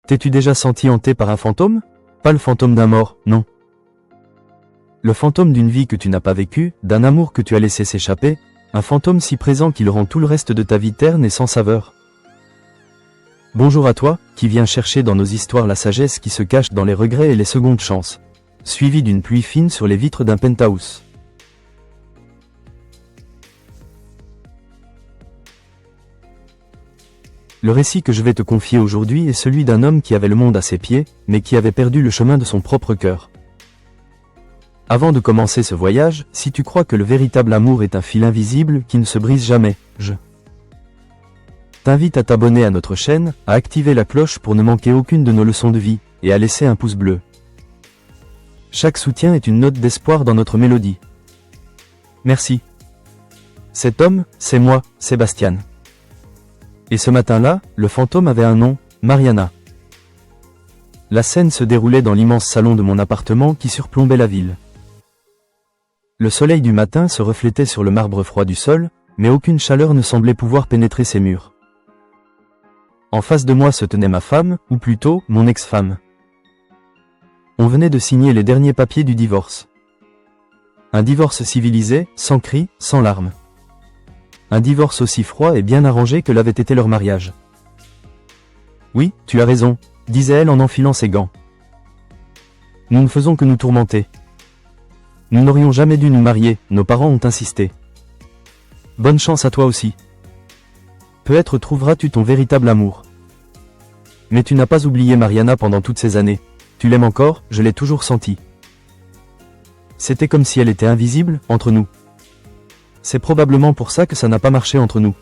T'es-tu déjà senti hanté par un fantôme? Pas le fantôme d'un mort, non. Le fantôme d'une vie que tu n'as pas vécue, d'un amour que tu as laissé s'échapper, un fantôme si présent qu'il rend tout le reste de ta vie terne et sans saveur. Bonjour à toi, qui viens chercher dans nos histoires la sagesse qui se cache dans les regrets et les secondes chances, suivi d'une pluie fine sur les vitres d'un penthouse. Le récit que je vais te confier aujourd'hui est celui d'un homme qui avait le monde à ses pieds, mais qui avait perdu le chemin de son propre cœur. Avant de commencer ce voyage, si tu crois que le véritable amour est un fil invisible qui ne se brise jamais, je t'invite à t'abonner à notre chaîne, à activer la cloche pour ne manquer aucune de nos leçons de vie, et à laisser un pouce bleu. Chaque soutien est une note d'espoir dans notre mélodie. Merci. Cet homme, c'est moi, Sébastien. Et ce matin-là, le fantôme avait un nom, Mariana. La scène se déroulait dans l'immense salon de mon appartement qui surplombait la ville. Le soleil du matin se reflétait sur le marbre froid du sol, mais aucune chaleur ne semblait pouvoir pénétrer ses murs. En face de moi se tenait ma femme, ou plutôt, mon ex-femme. On venait de signer les derniers papiers du divorce. Un divorce civilisé, sans cris, sans larmes. Un divorce aussi froid et bien arrangé que l'avait été leur mariage. Oui, tu as raison, disait-elle en enfilant ses gants. Nous ne faisons que nous tourmenter. Nous n'aurions jamais dû nous marier, nos parents ont insisté. Bonne chance à toi aussi. Peut-être trouveras-tu ton véritable amour. Mais tu n'as pas oublié Mariana pendant toutes ces années. Tu l'aimes encore, je l'ai toujours senti. C'était comme si elle était invisible, entre nous. C'est probablement pour ça que ça n'a pas marché entre nous.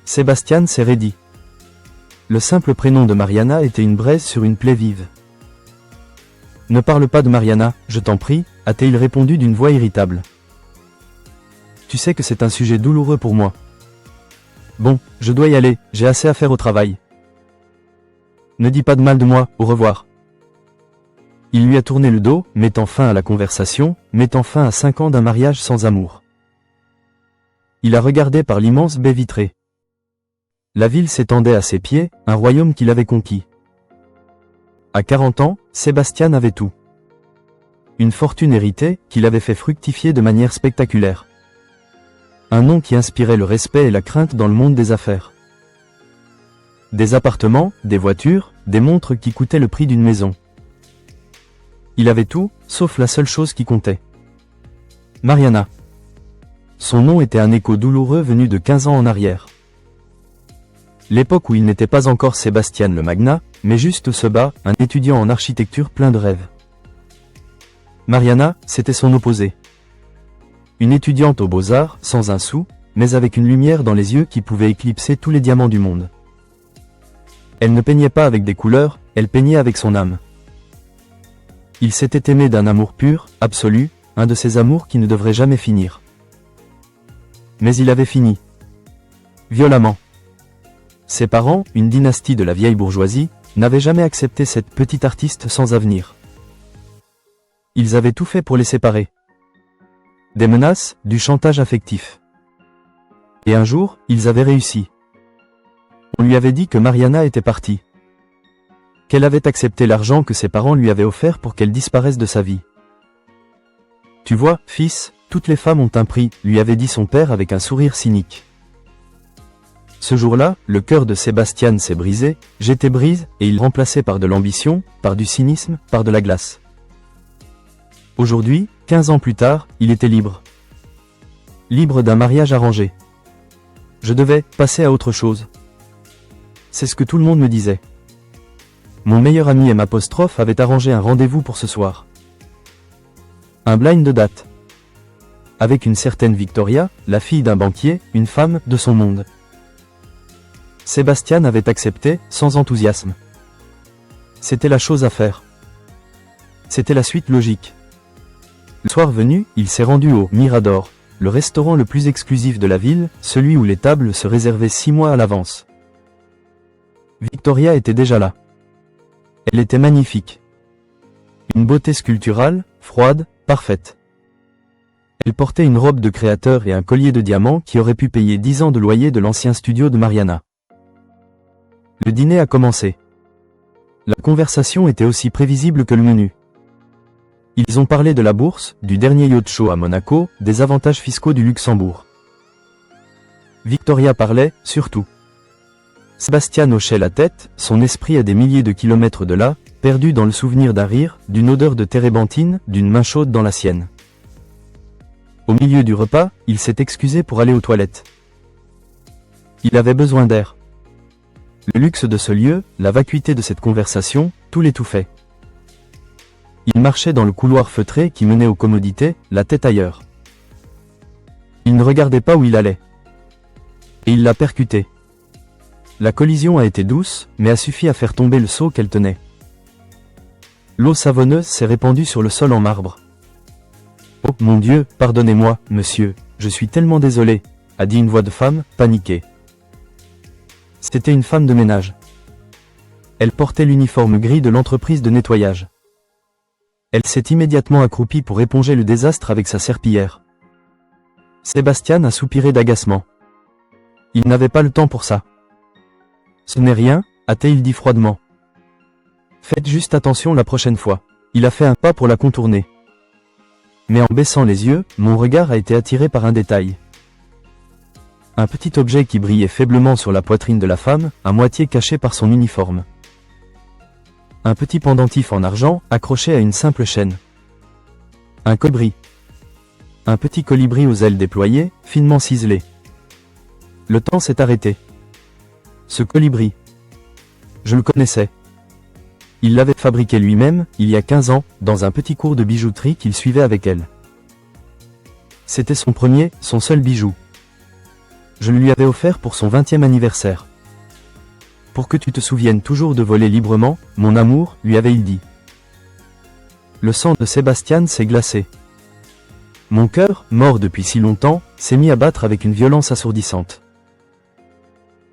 Sébastien s'est raidi. Le simple prénom de Mariana était une braise sur une plaie vive. Ne parle pas de Mariana, je t'en prie, a-t-il répondu d'une voix irritable. Tu sais que c'est un sujet douloureux pour moi. Bon, je dois y aller, j'ai assez à faire au travail. Ne dis pas de mal de moi, au revoir. Il lui a tourné le dos, mettant fin à la conversation, mettant fin à 5 ans d'un mariage sans amour. Il a regardé par l'immense baie vitrée. La ville s'étendait à ses pieds, un royaume qu'il avait conquis. À 40 ans, Sébastien avait tout. Une fortune héritée, qu'il avait fait fructifier de manière spectaculaire. Un nom qui inspirait le respect et la crainte dans le monde des affaires. Des appartements, des voitures, des montres qui coûtaient le prix d'une maison. Il avait tout, sauf la seule chose qui comptait. Mariana. Son nom était un écho douloureux venu de 15 ans en arrière. L'époque où il n'était pas encore Sébastien le Magnat, mais juste Seba, un étudiant en architecture plein de rêves. Mariana, c'était son opposé. Une étudiante aux beaux-arts, sans un sou, mais avec une lumière dans les yeux qui pouvait éclipser tous les diamants du monde. Elle ne peignait pas avec des couleurs, elle peignait avec son âme. Il s'était aimé d'un amour pur, absolu, un de ces amours qui ne devraient jamais finir. Mais il avait fini. Violemment. Ses parents, une dynastie de la vieille bourgeoisie, n'avaient jamais accepté cette petite artiste sans avenir. Ils avaient tout fait pour les séparer. Des menaces, du chantage affectif. Et un jour, ils avaient réussi. On lui avait dit que Mariana était partie. Qu'elle avait accepté l'argent que ses parents lui avaient offert pour qu'elle disparaisse de sa vie. Tu vois, fils, toutes les femmes ont un prix, lui avait dit son père avec un sourire cynique. Ce jour-là, le cœur de Sébastien s'est brisé, j'étais brise, et il remplacé par de l'ambition, par du cynisme, par de la glace. Aujourd'hui, 15 ans plus tard, il était libre. Libre d'un mariage arrangé. Je devais passer à autre chose. C'est ce que tout le monde me disait. Mon meilleur ami M' avait arrangé un rendez-vous pour ce soir. Un blind de date. Avec une certaine Victoria, la fille d'un banquier, une femme de son monde. Sébastien avait accepté, sans enthousiasme. C'était la chose à faire. C'était la suite logique. Le soir venu, il s'est rendu au Mirador, le restaurant le plus exclusif de la ville, celui où les tables se réservaient 6 mois à l'avance. Victoria était déjà là. Elle était magnifique. Une beauté sculpturale, froide, parfaite. Elle portait une robe de créateur et un collier de diamants qui aurait pu payer 10 ans de loyer de l'ancien studio de Mariana. Le dîner a commencé. La conversation était aussi prévisible que le menu. Ils ont parlé de la bourse, du dernier yacht show à Monaco, des avantages fiscaux du Luxembourg. Victoria parlait, surtout. Sébastien hochait la tête, son esprit à des milliers de kilomètres de là, perdu dans le souvenir d'un rire, d'une odeur de térébenthine, d'une main chaude dans la sienne. Au milieu du repas, il s'est excusé pour aller aux toilettes. Il avait besoin d'air. Le luxe de ce lieu, la vacuité de cette conversation, tout l'étouffait. Il marchait dans le couloir feutré qui menait aux commodités, la tête ailleurs. Il ne regardait pas où il allait. Et il l'a percuté. La collision a été douce, mais a suffi à faire tomber le seau qu'elle tenait. L'eau savonneuse s'est répandue sur le sol en marbre. « Oh, mon Dieu, pardonnez-moi, monsieur, je suis tellement désolé », a dit une voix de femme, paniquée. C'était une femme de ménage. Elle portait l'uniforme gris de l'entreprise de nettoyage. Elle s'est immédiatement accroupie pour éponger le désastre avec sa serpillière. Sébastien a soupiré d'agacement. Il n'avait pas le temps pour ça. Ce n'est rien, a-t-il dit froidement. Faites juste attention la prochaine fois. Il a fait un pas pour la contourner. Mais en baissant les yeux, mon regard a été attiré par un détail. Un petit objet qui brillait faiblement sur la poitrine de la femme, à moitié caché par son uniforme. Un petit pendentif en argent, accroché à une simple chaîne. Un colibri. Un petit colibri aux ailes déployées, finement ciselé. Le temps s'est arrêté. Ce colibri. Je le connaissais. Il l'avait fabriqué lui-même, il y a 15 ans, dans un petit cours de bijouterie qu'il suivait avec elle. C'était son premier, son seul bijou. Je le lui avais offert pour son 20e anniversaire. Pour que tu te souviennes toujours de voler librement, mon amour, lui avait-il dit. Le sang de Sébastien s'est glacé. Mon cœur, mort depuis si longtemps, s'est mis à battre avec une violence assourdissante.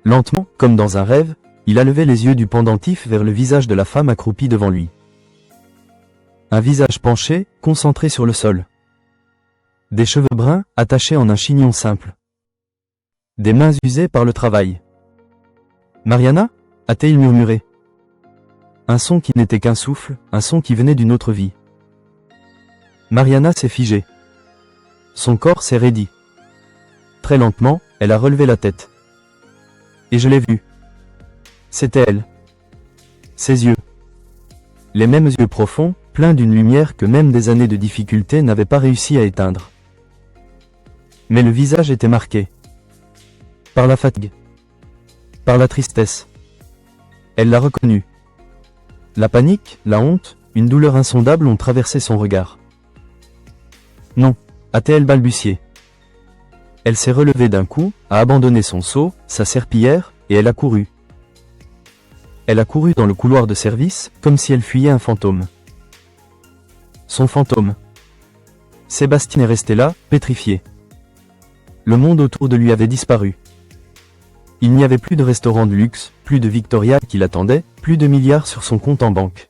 Lentement, comme dans un rêve, il a levé les yeux du pendentif vers le visage de la femme accroupie devant lui. Un visage penché, concentré sur le sol. Des cheveux bruns, attachés en un chignon simple. Des mains usées par le travail. « Mariana » a-t-il murmuré. Un son qui n'était qu'un souffle, un son qui venait d'une autre vie. Mariana s'est figée. Son corps s'est raidi. Très lentement, elle a relevé la tête. Et je l'ai vue. C'était elle. Ses yeux. Les mêmes yeux profonds, pleins d'une lumière que même des années de difficulté n'avaient pas réussi à éteindre. Mais le visage était marqué. Par la fatigue. Par la tristesse. Elle l'a reconnu. La panique, la honte, une douleur insondable ont traversé son regard. Non, a-t-elle balbutié. Elle s'est relevée d'un coup, a abandonné son seau, sa serpillière, et elle a couru. Elle a couru dans le couloir de service, comme si elle fuyait un fantôme. Son fantôme. Sébastien est resté là, pétrifié. Le monde autour de lui avait disparu. Il n'y avait plus de restaurant de luxe, plus de Victoria qui l'attendait, plus de milliards sur son compte en banque.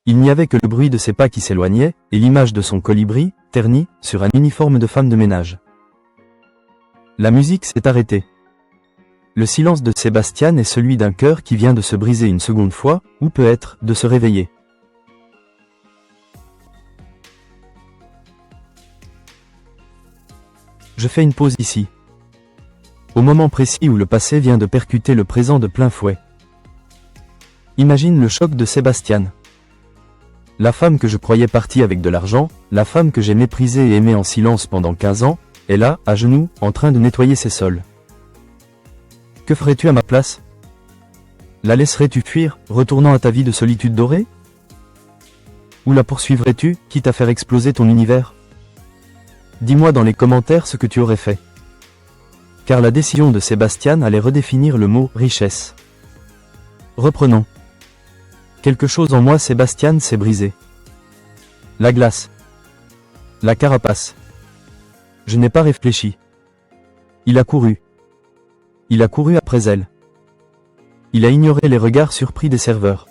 Il n'y avait que le bruit de ses pas qui s'éloignaient, et l'image de son colibri, terni, sur un uniforme de femme de ménage. La musique s'est arrêtée. Le silence de Sébastien est celui d'un cœur qui vient de se briser une seconde fois, ou peut-être, de se réveiller. Je fais une pause ici. Au moment précis où le passé vient de percuter le présent de plein fouet. Imagine le choc de Sébastien. La femme que je croyais partie avec de l'argent, la femme que j'ai méprisée et aimée en silence pendant 15 ans, est là, à genoux, en train de nettoyer ses sols. Que ferais-tu à ma place? La laisserais-tu fuir, retournant à ta vie de solitude dorée? Ou la poursuivrais-tu, quitte à faire exploser ton univers? Dis-moi dans les commentaires ce que tu aurais fait. Car la décision de Sébastien allait redéfinir le mot « richesse ». Reprenons. Quelque chose en moi Sébastien s'est brisé. La glace. La carapace. Je n'ai pas réfléchi. Il a couru. Il a couru après elle. Il a ignoré les regards surpris des serveurs.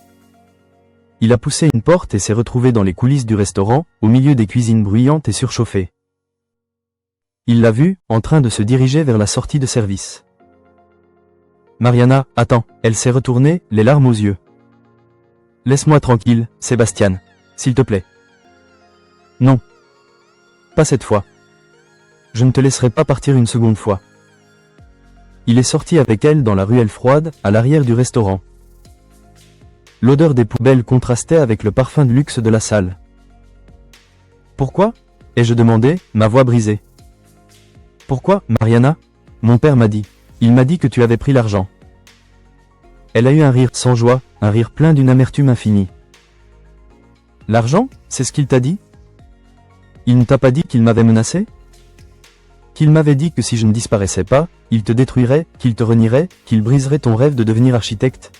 Il a poussé une porte et s'est retrouvé dans les coulisses du restaurant, au milieu des cuisines bruyantes et surchauffées. Il l'a vue, en train de se diriger vers la sortie de service. Mariana, attends, elle s'est retournée, les larmes aux yeux. Laisse-moi tranquille, Sébastien. S'il te plaît. Non. Pas cette fois. Je ne te laisserai pas partir une seconde fois. Il est sorti avec elle dans la ruelle froide, à l'arrière du restaurant. L'odeur des poubelles contrastait avec le parfum de luxe de la salle. Pourquoi ? Ai-je demandé, ma voix brisée. Pourquoi, Mariana ? Mon père m'a dit. Il m'a dit que tu avais pris l'argent. Elle a eu un rire sans joie, un rire plein d'une amertume infinie. L'argent, c'est ce qu'il t'a dit ? Il ne t'a pas dit qu'il m'avait menacé ? Qu'il m'avait dit que si je ne disparaissais pas, il te détruirait, qu'il te renierait, qu'il briserait ton rêve de devenir architecte ?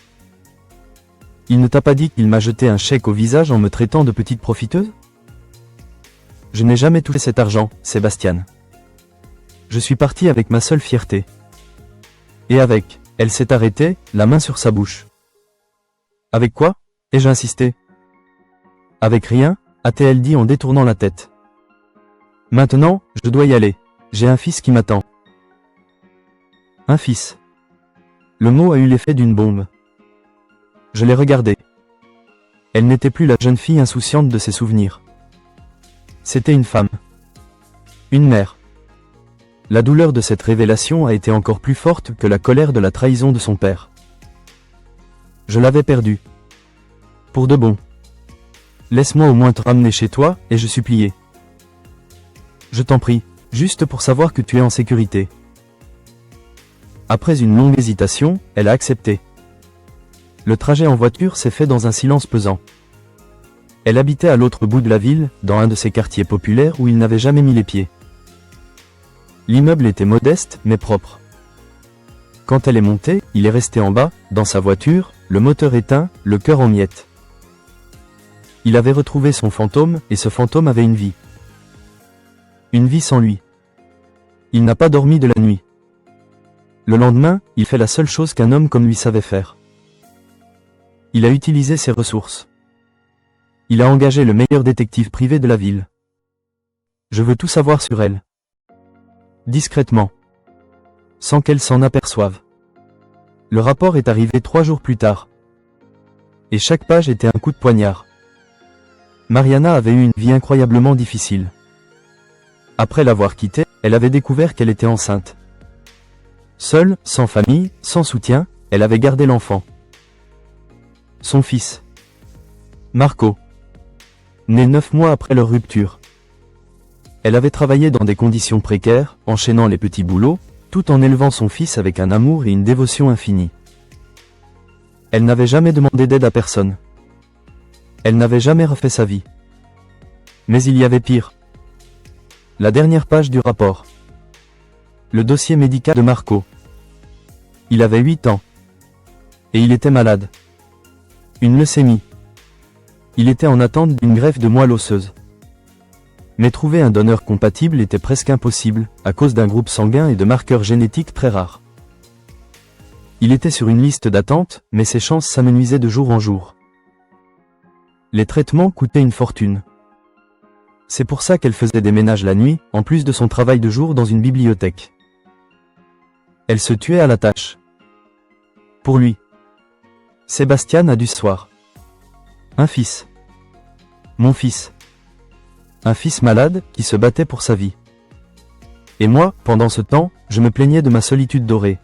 Il ne t'a pas dit qu'il m'a jeté un chèque au visage en me traitant de petite profiteuse ? Je n'ai jamais touché cet argent, Sébastien. Je suis parti avec ma seule fierté. Et avec, elle s'est arrêtée, la main sur sa bouche. Avec quoi ? Ai-je insisté. Avec rien, a-t-elle dit en détournant la tête. Maintenant, je dois y aller. J'ai un fils qui m'attend. Un fils. Le mot a eu l'effet d'une bombe. Je l'ai regardée. Elle n'était plus la jeune fille insouciante de ses souvenirs. C'était une femme. Une mère. La douleur de cette révélation a été encore plus forte que la colère de la trahison de son père. Je l'avais perdue. Pour de bon. Laisse-moi au moins te ramener chez toi, ai-je supplié. Je t'en prie, juste pour savoir que tu es en sécurité. Après une longue hésitation, elle a accepté. Le trajet en voiture s'est fait dans un silence pesant. Elle habitait à l'autre bout de la ville, dans un de ces quartiers populaires où il n'avait jamais mis les pieds. L'immeuble était modeste, mais propre. Quand elle est montée, il est resté en bas, dans sa voiture, le moteur éteint, le cœur en miettes. Il avait retrouvé son fantôme, et ce fantôme avait une vie. Une vie sans lui. Il n'a pas dormi de la nuit. Le lendemain, il fait la seule chose qu'un homme comme lui savait faire. Il a utilisé ses ressources. Il a engagé le meilleur détective privé de la ville. Je veux tout savoir sur elle. Discrètement. Sans qu'elle s'en aperçoive. Le rapport est arrivé 3 jours plus tard. Et chaque page était un coup de poignard. Mariana avait eu une vie incroyablement difficile. Après l'avoir quittée, elle avait découvert qu'elle était enceinte. Seule, sans famille, sans soutien, elle avait gardé l'enfant. Son fils. Marco. Né 9 mois après leur rupture. Elle avait travaillé dans des conditions précaires, enchaînant les petits boulots, tout en élevant son fils avec un amour et une dévotion infinie. Elle n'avait jamais demandé d'aide à personne. Elle n'avait jamais refait sa vie. Mais il y avait pire. La dernière page du rapport. Le dossier médical de Marco. Il avait 8 ans. Et il était malade. Une leucémie. Il était en attente d'une greffe de moelle osseuse. Mais trouver un donneur compatible était presque impossible, à cause d'un groupe sanguin et de marqueurs génétiques très rares. Il était sur une liste d'attente, mais ses chances s'amenuisaient de jour en jour. Les traitements coûtaient une fortune. C'est pour ça qu'elle faisait des ménages la nuit, en plus de son travail de jour dans une bibliothèque. Elle se tuait à la tâche. Pour lui. Sébastien a dû ce soir. Un fils. Mon fils. Un fils malade, qui se battait pour sa vie. Et moi, pendant ce temps, je me plaignais de ma solitude dorée.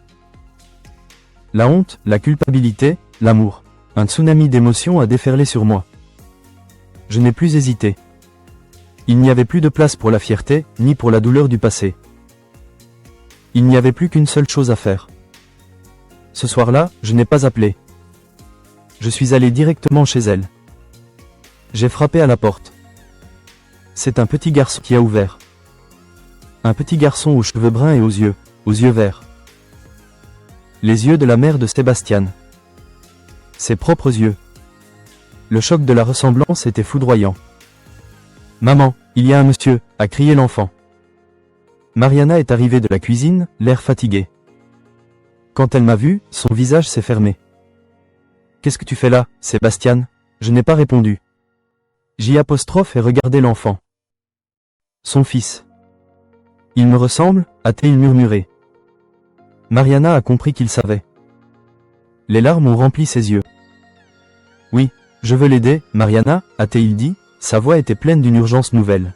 La honte, la culpabilité, l'amour. Un tsunami d'émotions a déferlé sur moi. Je n'ai plus hésité. Il n'y avait plus de place pour la fierté, ni pour la douleur du passé. Il n'y avait plus qu'une seule chose à faire. Ce soir-là, je n'ai pas appelé. Je suis allé directement chez elle. J'ai frappé à la porte. C'est un petit garçon qui a ouvert. Un petit garçon aux cheveux bruns et aux yeux verts. Les yeux de la mère de Sébastien. Ses propres yeux. Le choc de la ressemblance était foudroyant. « Maman, il y a un monsieur !» a crié l'enfant. Mariana est arrivée de la cuisine, l'air fatigué. Quand elle m'a vu, son visage s'est fermé. « Qu'est-ce que tu fais là, Sébastien ?» Je n'ai pas répondu. J'y apostrophe et regardé l'enfant. Son fils. « Il me ressemble ?» a-t-il murmuré. Mariana a compris qu'il savait. Les larmes ont rempli ses yeux. « Oui, Je veux l'aider, Mariana, a-t-il dit, sa voix était pleine d'une urgence nouvelle.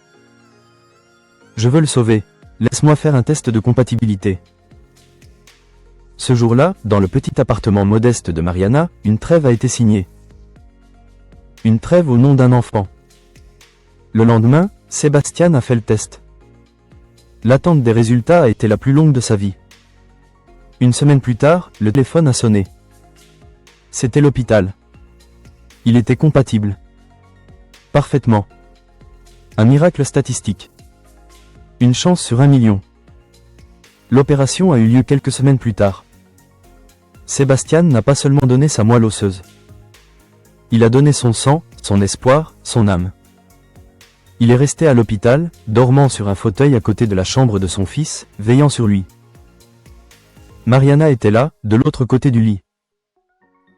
Je veux le sauver. Laisse-moi faire un test de compatibilité. Ce jour-là, dans le petit appartement modeste de Mariana, une trêve a été signée. Une trêve au nom d'un enfant. Le lendemain, Sébastien a fait le test. L'attente des résultats a été la plus longue de sa vie. Une semaine plus tard, le téléphone a sonné. C'était l'hôpital. Il était compatible. Parfaitement. Un miracle statistique. Une chance sur 1 million. L'opération a eu lieu quelques semaines plus tard. Sébastien n'a pas seulement donné sa moelle osseuse. Il a donné son sang, son espoir, son âme. Il est resté à l'hôpital, dormant sur un fauteuil à côté de la chambre de son fils, veillant sur lui. Mariana était là, de l'autre côté du lit.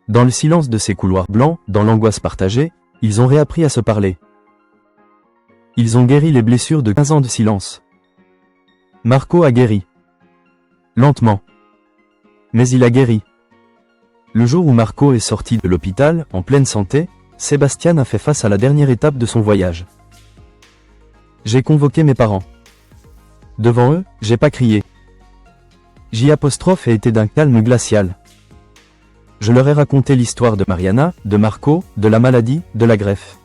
Dans le silence de ces couloirs blancs, dans l'angoisse partagée, ils ont réappris à se parler. Ils ont guéri les blessures de 15 ans de silence. Marco a guéri. Lentement. Mais il a guéri. Le jour où Marco est sorti de l'hôpital, en pleine santé, Sébastien a fait face à la dernière étape de son voyage. J'ai convoqué mes parents. Devant eux, j'ai pas crié. J' a été d'un calme glacial. Je leur ai raconté l'histoire de Mariana, de Marco, de la maladie, de la greffe.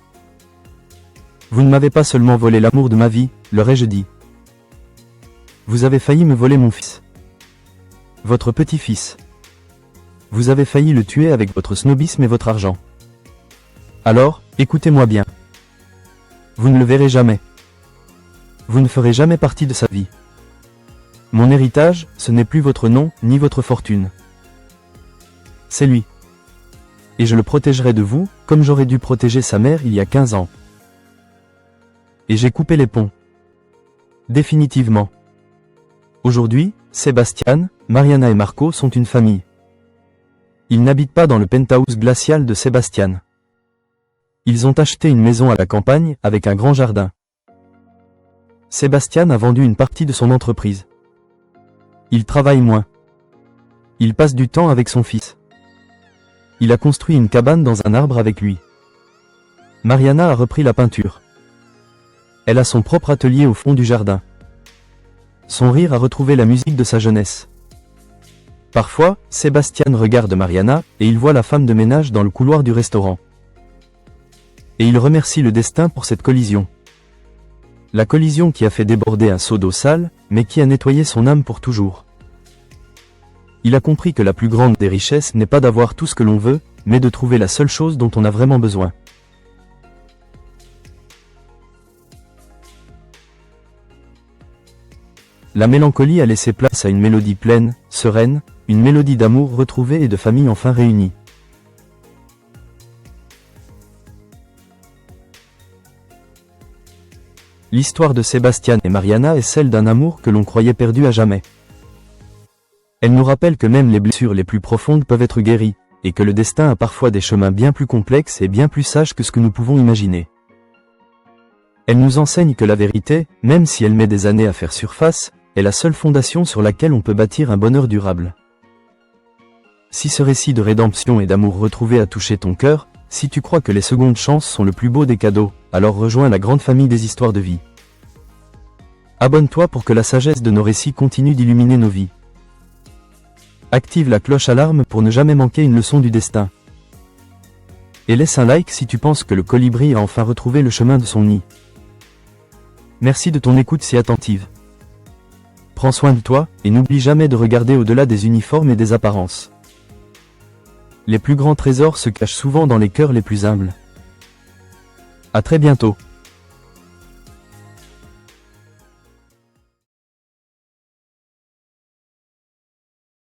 Vous ne m'avez pas seulement volé l'amour de ma vie, leur ai-je dit. Vous avez failli me voler mon fils. Votre petit-fils. Vous avez failli le tuer avec votre snobisme et votre argent. Alors, écoutez-moi bien. Vous ne le verrez jamais. Vous ne ferez jamais partie de sa vie. Mon héritage, ce n'est plus votre nom, ni votre fortune. C'est lui. Et je le protégerai de vous, comme j'aurais dû protéger sa mère il y a 15 ans. Et j'ai coupé les ponts. Définitivement. Aujourd'hui, Sébastien, Mariana et Marco sont une famille. Ils n'habitent pas dans le penthouse glacial de Sébastien. Ils ont acheté une maison à la campagne, avec un grand jardin. Sébastien a vendu une partie de son entreprise. Il travaille moins. Il passe du temps avec son fils. Il a construit une cabane dans un arbre avec lui. Mariana a repris la peinture. Elle a son propre atelier au fond du jardin. Son rire a retrouvé la musique de sa jeunesse. Parfois, Sébastien regarde Mariana, et il voit la femme de ménage dans le couloir du restaurant. Et il remercie le destin pour cette collision. La collision qui a fait déborder un seau d'eau sale, mais qui a nettoyé son âme pour toujours. Il a compris que la plus grande des richesses n'est pas d'avoir tout ce que l'on veut, mais de trouver la seule chose dont on a vraiment besoin. La mélancolie a laissé place à une mélodie pleine, sereine, une mélodie d'amour retrouvé et de famille enfin réunie. L'histoire de Sébastien et Mariana est celle d'un amour que l'on croyait perdu à jamais. Elle nous rappelle que même les blessures les plus profondes peuvent être guéries, et que le destin a parfois des chemins bien plus complexes et bien plus sages que ce que nous pouvons imaginer. Elle nous enseigne que la vérité, même si elle met des années à faire surface, est la seule fondation sur laquelle on peut bâtir un bonheur durable. Si ce récit de rédemption et d'amour retrouvé a touché ton cœur, si tu crois que les secondes chances sont le plus beau des cadeaux, alors rejoins la grande famille des histoires de vie. Abonne-toi pour que la sagesse de nos récits continue d'illuminer nos vies. Active la cloche alarme pour ne jamais manquer une leçon du destin. Et laisse un like si tu penses que le colibri a enfin retrouvé le chemin de son nid. Merci de ton écoute si attentive. Prends soin de toi, et n'oublie jamais de regarder au-delà des uniformes et des apparences. Les plus grands trésors se cachent souvent dans les cœurs les plus humbles. À très bientôt.